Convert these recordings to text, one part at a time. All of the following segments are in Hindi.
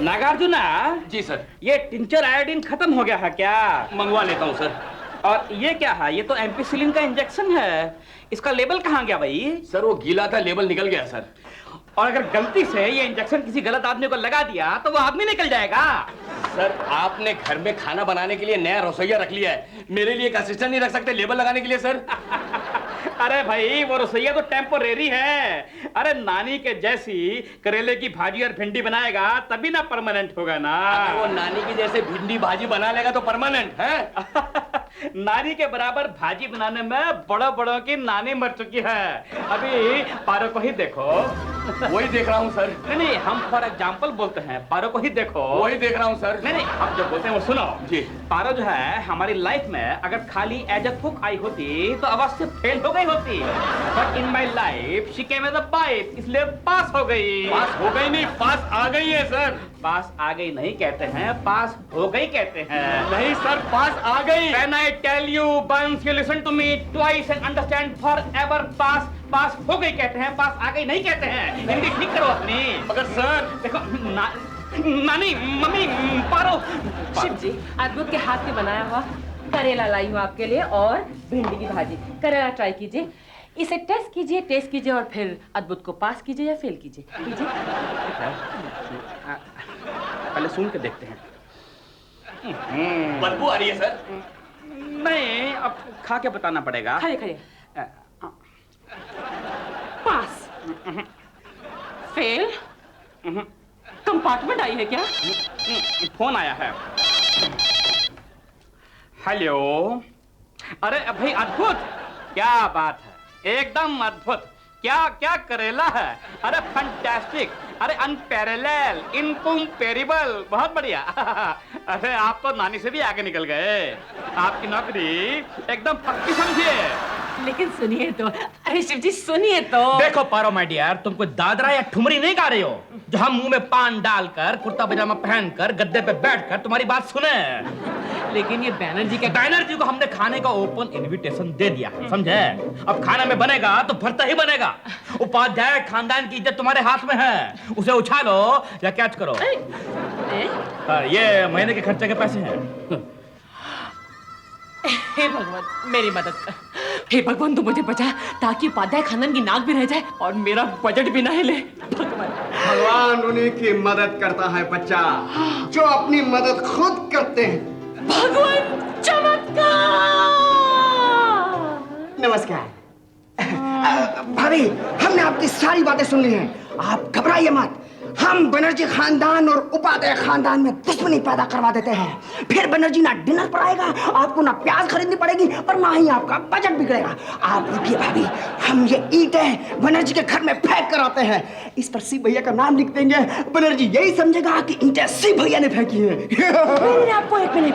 नागार्जुना। जी सर। ये टिंचर आयोडीन खत्म हो गया है क्या? मंगवा लेता हूँ सर। और ये क्या है? ये तो एम्पिसिलिन का इंजेक्शन है। इसका लेबल कहाँ गया भाई? सर वो गीला था, लेबल निकल गया सर। और अगर गलती से ये इंजेक्शन किसी गलत आदमी को लगा दिया तो वो आदमी निकल जाएगा। सर आपने घर में खाना बनाने के लिए नया रसोइया रख लिया है, मेरे लिए एक असिस्टेंट नहीं रख सकते लेबल लगाने के लिए सर? अरे भाई वो रसोइया तो टेम्पोरेरी है। अरे नानी के जैसी करेले की भाजी और भिंडी बनाएगा तभी ना परमानेंट होगा ना। अगर वो नानी की जैसे भिंडी भाजी बना लेगा तो परमानेंट है। नानी के बराबर भाजी बनाने में बड़ों बड़ों की नानी मर चुकी है। अभी पारो को ही देखो। वही देख रहा हूँ सर। नहीं, हम फॉर एग्जाम्पल बोलते हैं, पारो को ही देखो। वही देख रहा हूँ सर। नहीं, हम जो बोलते हैं वो सुनो जी। पारो जो है हमारी लाइफ में अगर खाली एज अ कुक आई होती तो अवश्य फेल हो गई होती, but in my life she came as a wife, इसलिए पास हो गई। पास हो गई नहीं, पास आ गई है सर। पास आ गई नहीं कहते हैं, पास हो गई कहते हैं। नहीं सर, पास आ गई। When I tell you once, you listen to me twice and understand forever. पास हो गई कहते हैं, पास आ गई नहीं कहते हैं। हिंदी ठीक करो अपनी। मगर सर देखो नानी, मम्मी, पारो। शिव जी, अद्भुत के हाथ में बनाया हुआ करेला लाई हूँ आपके लिए और भिंडी की भाजी। करेला ट्राई कीजिए, इसे टेस्ट कीजिए और फिर अद्भुत को पास कीजिए या फेल कीजिए। पहले सुन के देखते हैं। बदबू आ रही है सर। नहीं, अब खा के बताना पड़ेगा। खाइए। पास, फेल, कंपार्टमेंट आई है क्या? फोन आया है। हेलो। अरे भाई अद्भुत, क्या बात है, एकदम अद्भुत। क्या करेला है। अरे फैंटास्टिक, अरे अनपैरेलल, इनकम्पेरेबल, बहुत बढ़िया। अरे आप तो नानी से भी आगे निकल गए। आपकी नौकरी एकदम पक्की समझिए। लेकिन सुनिए तो, अरे शिव जी सुनिए तो। देखो पारो माय डियर, तुम कोई दादरा या ठुमरी नहीं गा रहे हो जो हम मुंह में पान डालकर कुर्ता पजामा पहनकर गद्दे पे बैठकर तुम्हारी बात सुने। लेकिन ये बैनर्जी को हमने खाने का ओपन इनविटेशन दे दिया, समझे? अब खाना में बनेगा तो भरता ही बनेगा। उपाध्याय खानदान की इज्जत तुम्हारे हाथ में है, उसे उछालो या कैच करो। ये महीने के खर्चे के पैसे हैं। हे भगवान मेरी मदद कर। हे भगवान तू मुझे बचा ताकि उपाध्याय खानदान की नाक भी रह जाए और मेरा बजट भी ना हिले। भगवान उन्हीं की मदद करता है बच्चा जो अपनी मदद खुद करते हैं। भगवान चमत्कार। नमस्कार। भाभी, हमने आपकी सारी बातें सुन ली हैं, आप घबराइए मत। हम बनर्जी खानदान और उपाध्याय खानदान में दुश्मनी पैदा करवा देते हैं। फिर बनर्जी ना डिनर पर आएगा, आपको ना प्याज खरीदनी पड़ेगी और ना ही आपका बजट बिगड़ेगा। आप रुकिए भाभी, हम ये ईंटें बनर्जी के घर में फेंक कर आते हैं। इस पर सी भैया का नाम लिख देंगे, बनर्जी यही समझेगा कि ईंटें सी भैया ने फेंकी है। आपको एक मिनट,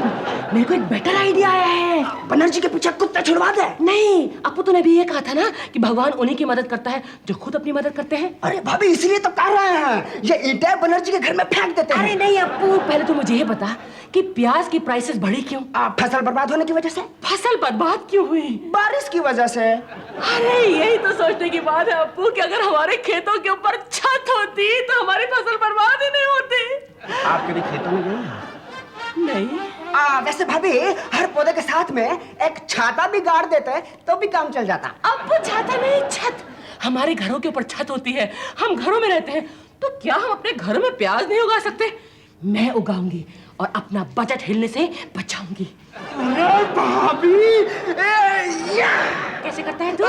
मेरे को एक बेटर आइडिया आया है। बनर्जी के पीछे कुत्ते छुड़वा दे। नहीं, अपू तूने भी ये कहा था ना कि भगवान उन्हीं की मदद करता है जो खुद अपनी मदद करते हैं। अरे भाभी, इसलिए तो कर रहे हैं, ये ईंटें बनर्जी के घर में फेंक देते हैं। अरे नहीं अपू, पहले तो मुझे ये बता कि प्याज की प्राइसेस बढ़ी क्यों? फसल बर्बाद होने की वजह से। फसल बर्बाद क्यों हुई? बारिश की वजह से। अरे यही तो सोचने की बात है अपू कि अगर हमारे खेतों के ऊपर छत होती तो हमारी फसल बर्बाद ही नहीं होती। आप कभी खेतों में गए हैं? नहीं। वैसे भाभी, हर पौधे के साथ में एक छाता भी गाड़ देते तो भी काम चल जाता। अपू छाता नहीं, छत। हमारे घरों के ऊपर छत होती है, हम घरों में रहते हैं, तो क्या हम अपने घरों में प्याज नहीं उगा सकते? मैं उगाऊंगी और अपना बजट हिलने से बचाऊंगी। अरे भाभी, कैसे करता है तू?